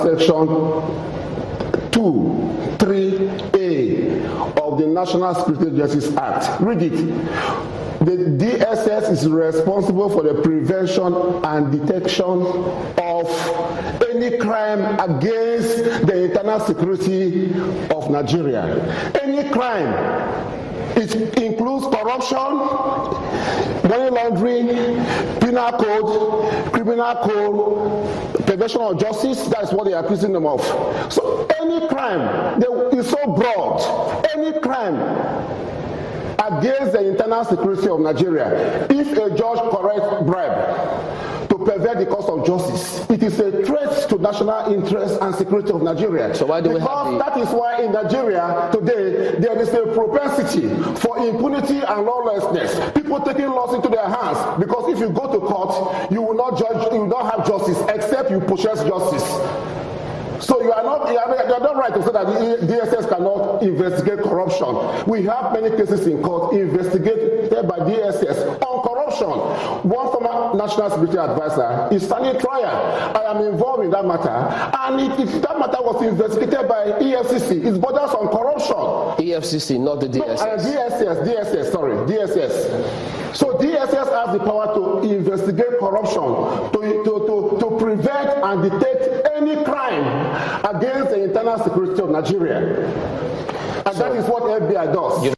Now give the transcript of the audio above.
Section 2(3)(a) of the National Security Justice Act. Read it. The DSS is responsible for the prevention and detection of any crime against the internal security of Nigeria. Any crime. It includes corruption, money laundering, penal code, criminal code, perversion of justice. That is what they are accusing them of. So any crime, is so broad. Any crime against the internal security of Nigeria, if a judge collects bribe to pervert the course of justice, it is a threat to national interest and security of Nigeria. So why do that is why in Nigeria today there is a propensity for impunity and lawlessness. People taking laws into their hands, because if you go to court, you will not have justice except you possess justice. So you are not right to say that the DSS cannot investigate corruption. We have many cases in court investigated by DSS on corruption. One former National Security Advisor is standing trial. I am involved in that matter, and that matter was investigated by EFCC. It borders on corruption. EFCC, not the DSS. DSS. So DSS has the power to investigate corruption, to prevent and detect any crime against the internal security of Nigeria. And that is what FBI does.